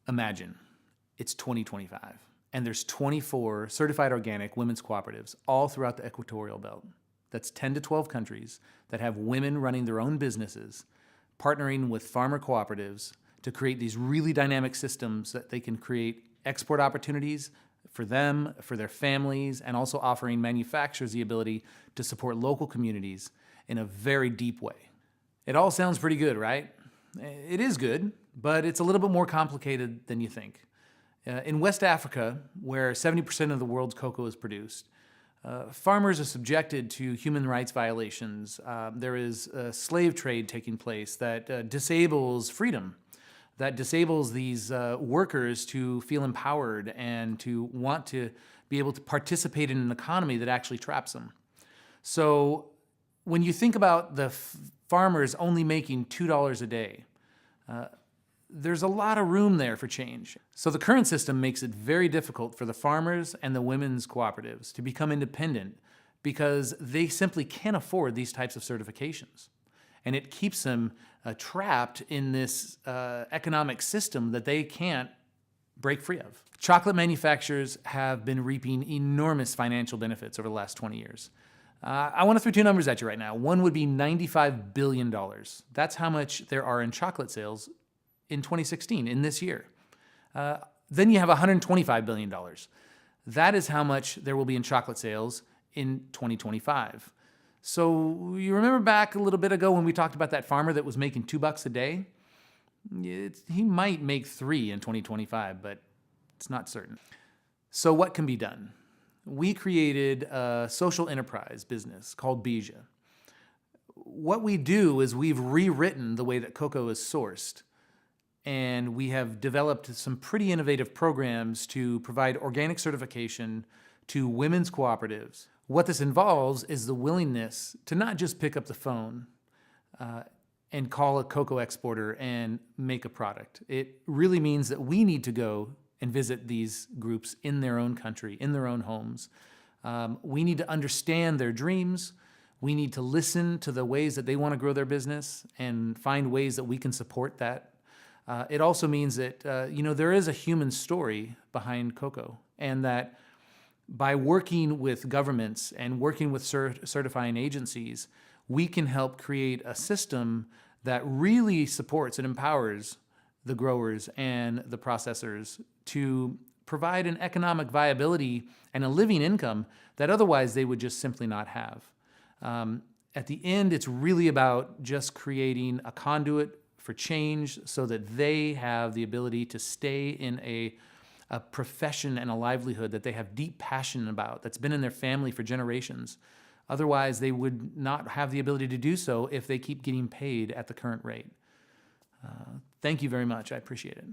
Imagine it's 2025 and there's 24 certified organic women's cooperatives all throughout the equatorial belt. That's 10 to 12 countries that have women running their own businesses, partnering with farmer cooperatives to create these really dynamic systems that they can create export opportunities for them, for their families, and also offering manufacturers the ability to support local communities in a very deep way. It all sounds pretty good, right? It is good, but it's a little bit more complicated than you think. In West Africa, where 70% of the world's cocoa is produced, farmers are subjected to human rights violations. There is a slave trade taking place that disables freedom, that disables these workers to feel empowered and to want to be able to participate in an economy that actually traps them. So when you think about the farmers only making $2 a day, there's a lot of room there for change. So the current system makes it very difficult for the farmers and the women's cooperatives to become independent because they simply can't afford these types of certifications. And it keeps them trapped in this economic system that they can't break free of. Chocolate manufacturers have been reaping enormous financial benefits over the last 20 years. I want to throw two numbers at you right now. One would be $95 billion. That's how much there are in chocolate sales in 2016, in this year. Then you have $125 billion. That is how much there will be in chocolate sales in 2025. So you remember back a little bit ago when we talked about that farmer that was making $2 a day? He might make $3 in 2025, but it's not certain. So what can be done? We created a social enterprise business called Bija. What we do is we've rewritten the way that cocoa is sourced, and we have developed some pretty innovative programs to provide organic certification to women's cooperatives. What this involves is the willingness to not just pick up the phone and call a cocoa exporter and make a product. It really means that we need to go and visit these groups in their own country, in their own homes. We need to understand their dreams. We need to listen to the ways that they want to grow their business and find ways that we can support that. It also means that there is a human story behind cocoa, and that by working with governments and working with certifying agencies, we can help create a system that really supports and empowers the growers and the processors to provide an economic viability and a living income that otherwise they would just simply not have. At the end, it's really about just creating a conduit for change so that they have the ability to stay in a profession and a livelihood that they have deep passion about, that's been in their family for generations. Otherwise, they would not have the ability to do so if they keep getting paid at the current rate. Thank you very much. I appreciate it.